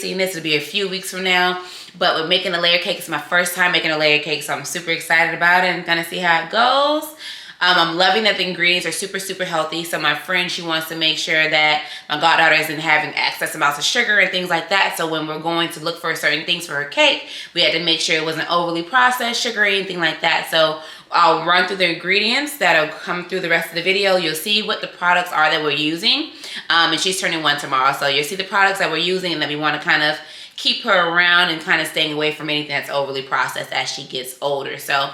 seeing this, it'll be a few weeks from now. But with making a layer cake, it's my first time making a layer cake, so I'm super excited about it and gonna see how it goes. I'm loving that the ingredients are super, super healthy. So my friend, she wants to make sure that my goddaughter isn't having excess amounts of sugar and things like that. So when we're going to look for certain things for her cake, we had to make sure it wasn't overly processed, sugary, anything like that. So I'll run through the ingredients that'll come through the rest of the video. You'll see what the products are that we're using. And she's turning 1 tomorrow. So you'll see the products that we're using and that we want to kind of keep her around and kind of staying away from anything that's overly processed as she gets older. So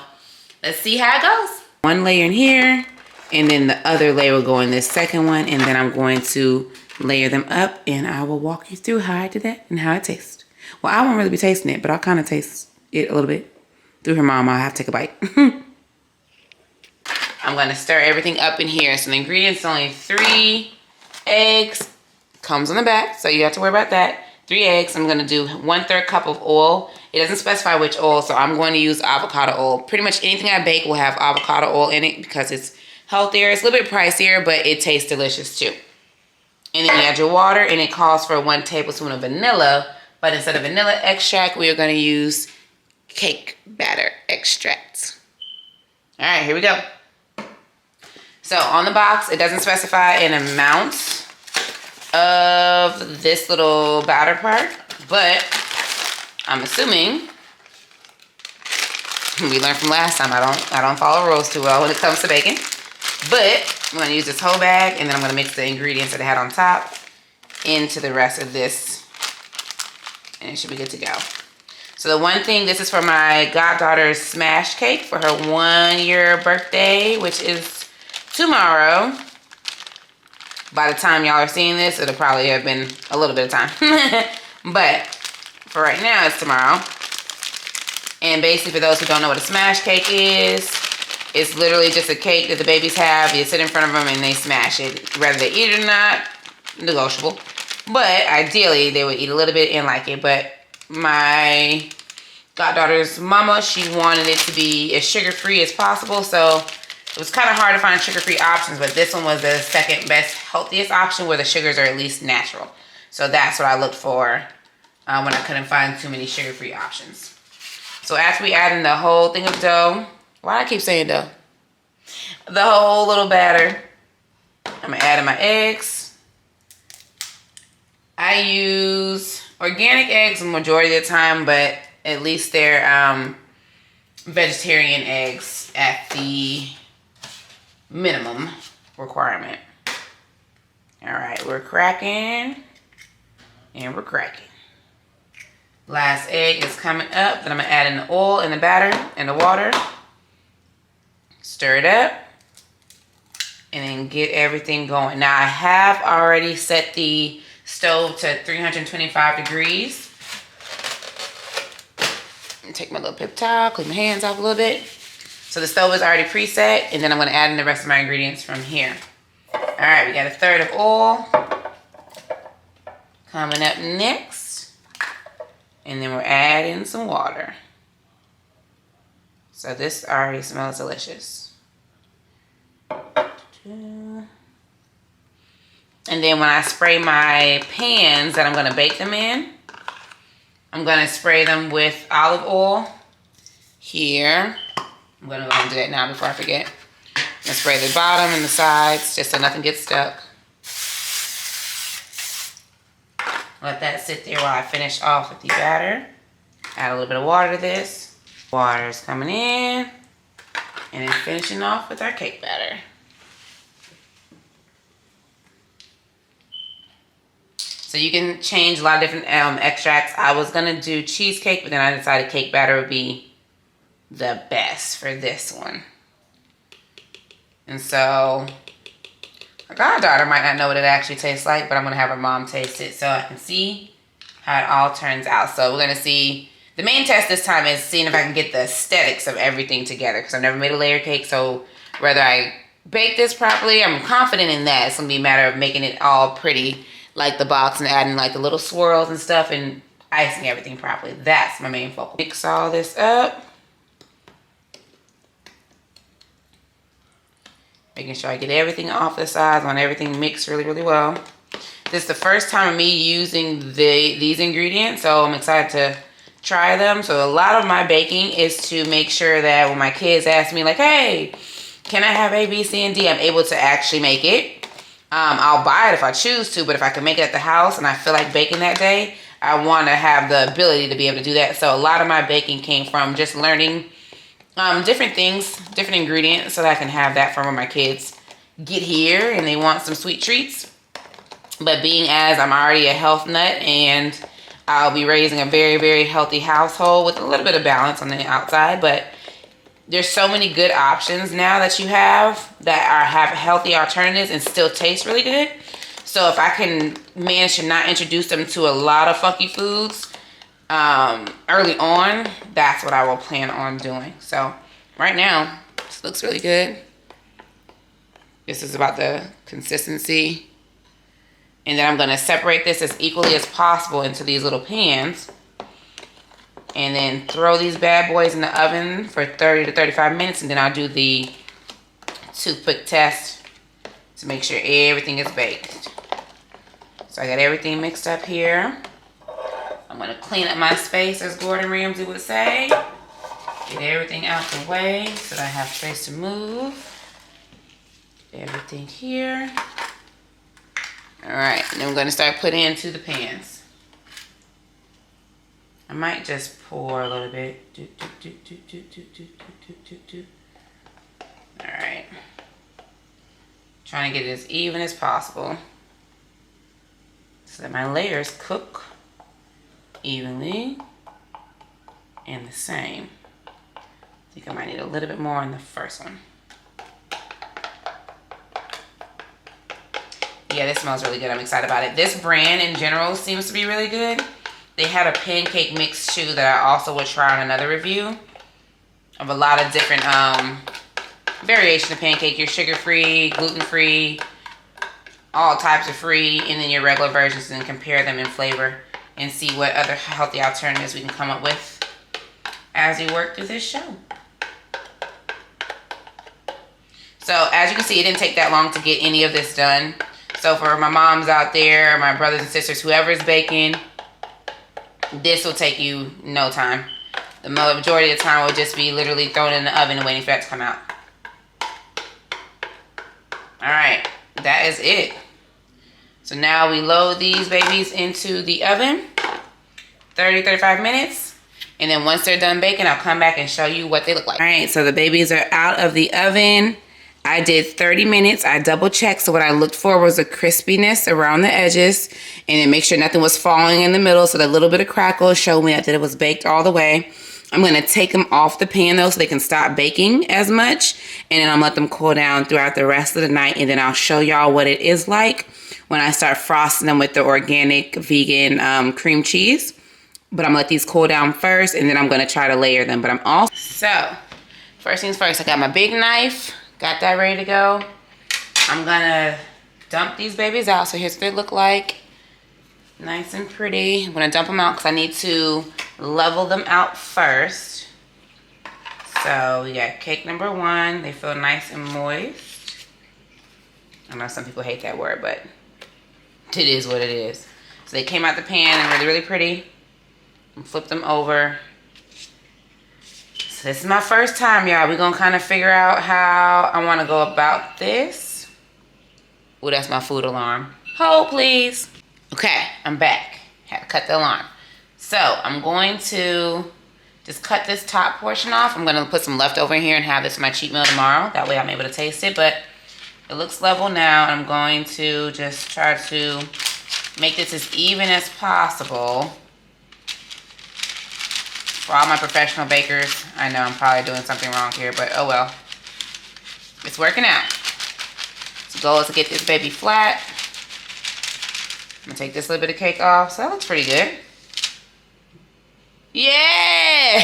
let's see how it goes. One layer in here, and then the other layer will go in this second one, and then I'm going to layer them up, and I will walk you through how I did that and how it tastes. Well, I won't really be tasting it, but I'll kind of taste it a little bit. Through her mom, I'll have to take a bite. I'm going to stir everything up in here. So the ingredients, only 3 eggs. Comes on the back, so you don't have to worry about that. 3 eggs. I'm going to do 1/3 cup of oil. It doesn't specify which oil, so I'm going to use avocado oil. Pretty much anything I bake will have avocado oil in it because it's healthier. It's a little bit pricier, but it tastes delicious too. And then you add your water, and it calls for 1 tablespoon of vanilla, but instead of vanilla extract, we are going to use cake batter extract. All right, here we go. So on the box, it doesn't specify an amount of this little batter part, but I'm assuming, we learned from last time, I don't follow rules too well when it comes to baking. But I'm gonna use this whole bag, and then I'm gonna mix the ingredients that I had on top into the rest of this, and it should be good to go. So the one thing, this is for my goddaughter's smash cake for her 1-year birthday, which is tomorrow. By the time y'all are seeing this, it'll probably have been a little bit of time. But for right now, it's tomorrow. And basically, for those who don't know what a smash cake is, it's literally just a cake that the babies have. You sit in front of them and they smash it. Whether they eat it or not, negotiable. But ideally, they would eat a little bit and like it. But my goddaughter's mama, she wanted it to be as sugar-free as possible. So it was kind of hard to find sugar-free options, but this one was the second best, healthiest option where the sugars are at least natural. So that's what I looked for when I couldn't find too many sugar-free options. So after we add in the whole thing of dough, why do I keep saying dough? The whole little batter, I'm gonna add in my eggs. I use organic eggs the majority of the time, but at least they're vegetarian eggs at the minimum requirement. All right, we're cracking, and we're cracking. Last egg is coming up. Then I'm gonna add in the oil and the batter and the water. Stir it up, and then get everything going. Now I have already set the stove to 325 degrees. Take my little paper towel, clean my hands off a little bit. So the stove is already preset, and then I'm gonna add in the rest of my ingredients from here. All right, we got 1/3 of oil coming up next. And then we're adding some water. So this already smells delicious. And then when I spray my pans that I'm gonna bake them in, I'm gonna spray them with olive oil here. I'm gonna go ahead and do that now before I forget. I'm gonna spray the bottom and the sides just so nothing gets stuck. Let that sit there while I finish off with the batter. Add a little bit of water to this. Water is coming in. And then finishing off with our cake batter. So you can change a lot of different extracts. I was gonna do cheesecake, but then I decided cake batter would be the best for this one. And so my goddaughter might not know what it actually tastes like, but I'm gonna have her mom taste it so I can see how it all turns out. So we're gonna see, the main test this time is seeing if I can get the aesthetics of everything together, because I've never made a layer cake. So whether I bake this properly, I'm confident in that. It's gonna be a matter of making it all pretty like the box and adding like the little swirls and stuff and icing everything properly. That's my main focus. Mix all this up. Making sure I get everything off the sides. I want everything mixed really, really well. This is the first time of me using these ingredients, so I'm excited to try them. So a lot of my baking is to make sure that when my kids ask me like, hey, can I have A, B, C, and D, I'm able to actually make it. I'll buy it if I choose to, but if I can make it at the house and I feel like baking that day, I want to have the ability to be able to do that. So a lot of my baking came from just learning different things, different ingredients, so that I can have that for when my kids get here and they want some sweet treats. But being as I'm already a health nut and I'll be raising a very, very healthy household with a little bit of balance on the outside, but there's so many good options now that you have that have healthy alternatives and still taste really good. So if I can manage to not introduce them to a lot of funky foods early on, that's what I will plan on doing. So right now, this looks really good. This is about the consistency. And then I'm going to separate this as equally as possible into these little pans. And then throw these bad boys in the oven for 30 to 35 minutes. And then I'll do the toothpick test to make sure everything is baked. So I got everything mixed up here. I'm going to clean up my space, as Gordon Ramsay would say. Get everything out the way so that I have space to move. Get everything here. Alright, and then we're going to start putting it into the pans. I might just pour a little bit. Alright. Trying to get it as even as possible so that my layers cook evenly and the same. I think I might need a little bit more on the first one. Yeah, this smells really good. I'm excited about it. This brand in general seems to be really good. They had a pancake mix too that I also will try on another review of a lot of different variation of pancake. Your sugar-free, gluten-free, all types of free, and then your regular versions, and compare them in flavor and see what other healthy alternatives we can come up with as we work through this show. So as you can see, it didn't take that long to get any of this done. So for my moms out there, my brothers and sisters, whoever's baking, this will take you no time. The majority of the time will just be literally thrown in the oven and waiting for that to come out. Alright, that is it. So now we load these babies into the oven, 30-35 minutes. And then once they're done baking, I'll come back and show you what they look like. Alright, so the babies are out of the oven. I did 30 minutes. I double checked. So what I looked for was a crispiness around the edges, and then make sure nothing was falling in the middle. So that little bit of crackle showed me that it was baked all the way. I'm going to take them off the pan though so they can stop baking as much. And then I'll let them cool down throughout the rest of the night. And then I'll show y'all what it is like when I start frosting them with the organic vegan cream cheese. But I'm going to let these cool down first, and then I'm going to try to layer them. But I'm also... So, first things first, I got my big knife. Got that ready to go. I'm gonna dump these babies out. So here's what they look like. Nice and pretty. I'm gonna dump them out because I need to level them out first. So we got cake number one. They feel nice and moist. I know some people hate that word, but it is what it is. So they came out the pan and really, really pretty. And flip them over. This is my first time, y'all. We're going to kind of figure out how I want to go about this. Oh, that's my food alarm. Hold, please. Okay, I'm back. Had to cut the alarm. So, I'm going to just cut this top portion off. I'm going to put some leftover in here and have this for my cheat meal tomorrow. That way I'm able to taste it. But it looks level now. I'm going to just try to make this as even as possible. For all my professional bakers, I know I'm probably doing something wrong here, but oh well. It's working out. So the goal is to get this baby flat. I'm going to take this little bit of cake off. So that looks pretty good. Yeah!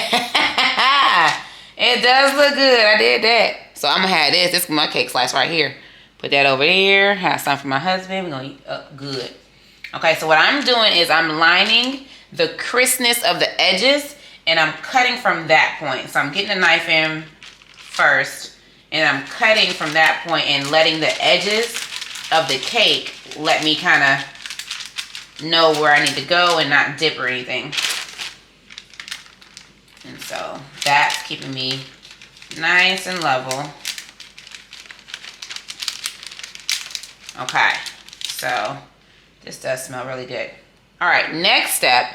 It does look good. I did that. So I'm going to have this. This is my cake slice right here. Put that over there. Have some for my husband. We're going to eat up good. Okay, so what I'm doing is I'm lining the crispness of the edges, and I'm cutting from that point. So I'm getting the knife in first, and I'm cutting from that point and letting the edges of the cake let me kind of know where I need to go and not dip or anything. And so that's keeping me nice and level. Okay, so this does smell really good. All right, next step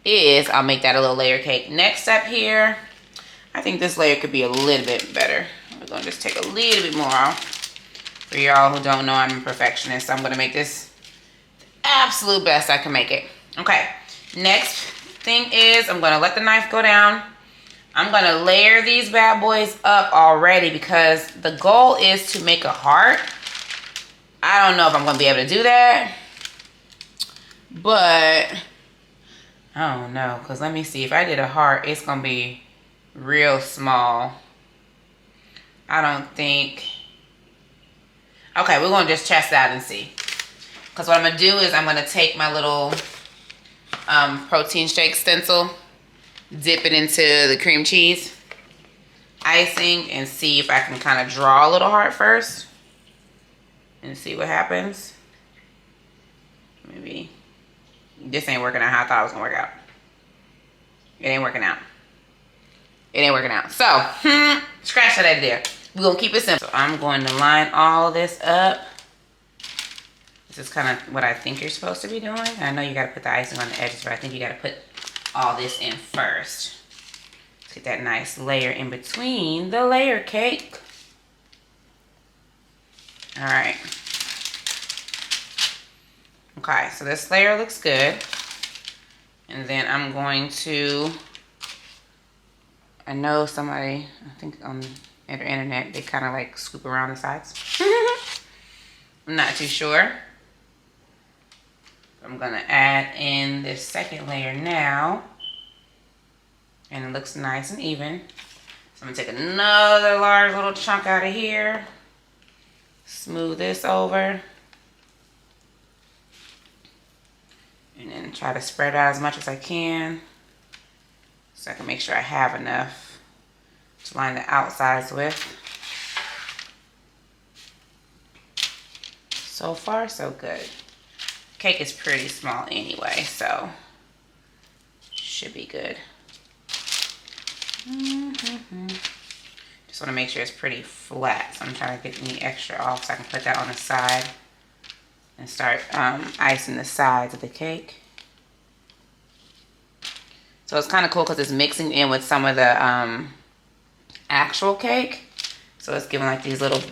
is I'll make that a little layer cake. Next step here, I think this layer could be a little bit better. We're gonna just take a little bit more off. For y'all who don't know, I'm a perfectionist. So I'm gonna make this the absolute best I can make it. Okay, next thing is I'm gonna let the knife go down. I'm gonna layer these bad boys up already because the goal is to make a heart. I don't know if I'm gonna be able to do that, but I don't know, because let me see. If I did a heart, it's gonna be real small. I don't think. Okay, we're gonna just test that and see. Because what I'm gonna do is I'm gonna take my little protein shake stencil, dip it into the cream cheese icing, and see if I can kind of draw a little heart first and see what happens. Maybe this ain't working out how I thought it was gonna work out. It ain't working out. It ain't working out. So, scratch that idea. We're gonna keep it simple. So I'm going to line all this up. This is kind of what I think you're supposed to be doing. I know you gotta put the icing on the edges, but I think you gotta put all this in first. Let's get that nice layer in between the layer cake. All right. Okay, so this layer looks good. And then I'm going to, I know somebody, I think on the internet, they kind of like scoop around the sides. I'm not too sure. I'm gonna add in this second layer now. And it looks nice and even. So I'm gonna take another large little chunk out of here. Smooth this over. And then try to spread out as much as I can. So I can make sure I have enough to line the outsides with. So far, so good. Cake is pretty small anyway, so should be good. Just want to make sure it's pretty flat. So I'm trying to get any extra off so I can put that on the side and start icing the sides of the cake. So it's kind of cool because it's mixing in with some of the actual cake. So it's giving like these little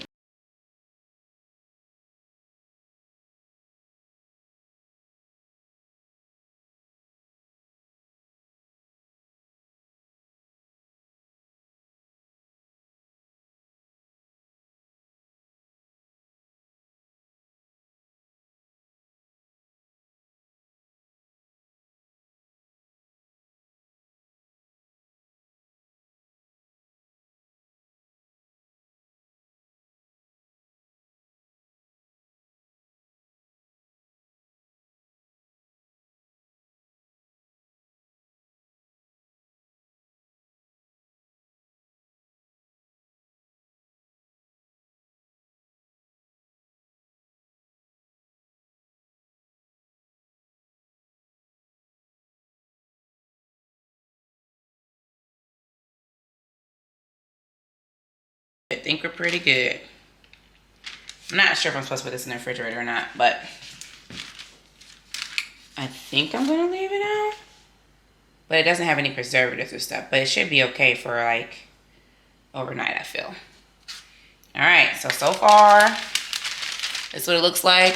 I think we're pretty good. I'm not sure if I'm supposed to put this in the refrigerator or not, but I think I'm gonna leave it out. But it doesn't have any preservatives or stuff, but it should be okay for like overnight, I feel. All right, so far, this is what it looks like.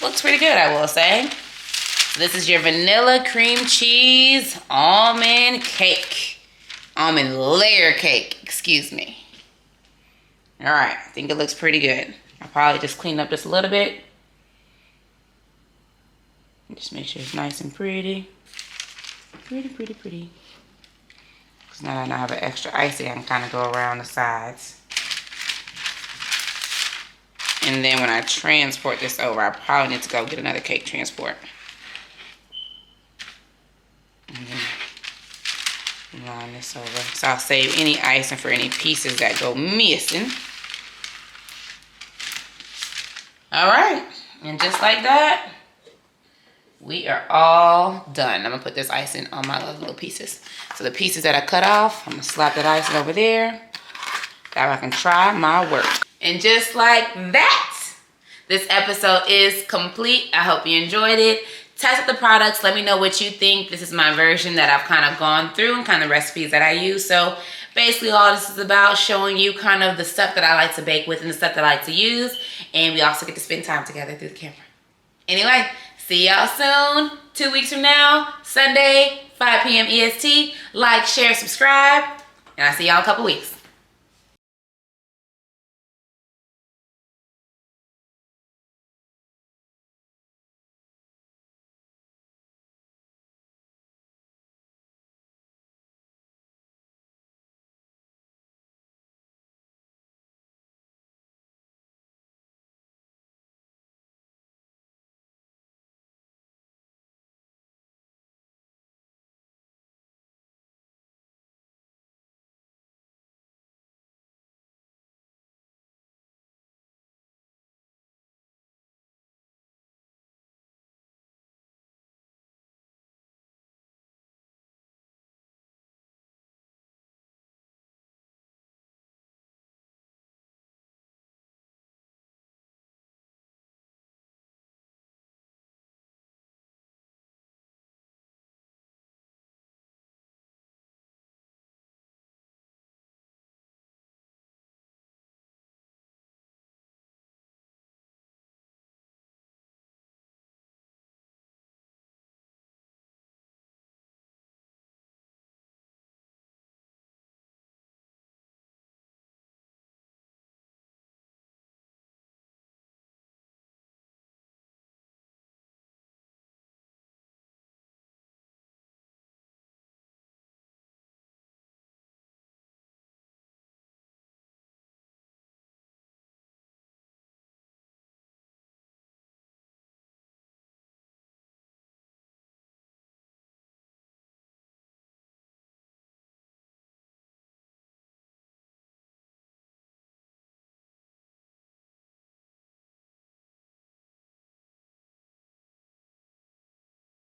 Looks pretty good, I will say. So this is your vanilla cream cheese almond cake. Almond layer cake, excuse me. All right, I think it looks pretty good. I'll probably just clean up just a little bit. Just make sure it's nice and pretty. Pretty. Because now that I have an extra icing, I can kind of go around the sides. And then when I transport this over, I probably need to go get another cake transport. And then line this over. So I'll save any icing for any pieces that go missing. All right, and just like that, we are all done. I'm gonna put this icing on my little pieces. So the pieces that I cut off, I'm gonna slap that icing over there. That way I can try my work. And just like that, this episode is complete. I hope you enjoyed it. Test out the products. Let me know what you think. This is my version that I've kind of gone through and kind of recipes that I use. So basically all this is about showing you kind of the stuff that I like to bake with and the stuff that I like to use. And we also get to spend time together through the camera. Anyway, see y'all soon. 2 weeks from now, Sunday, 5 p.m. EST. Like, share, subscribe. And I'll see y'all in a couple weeks.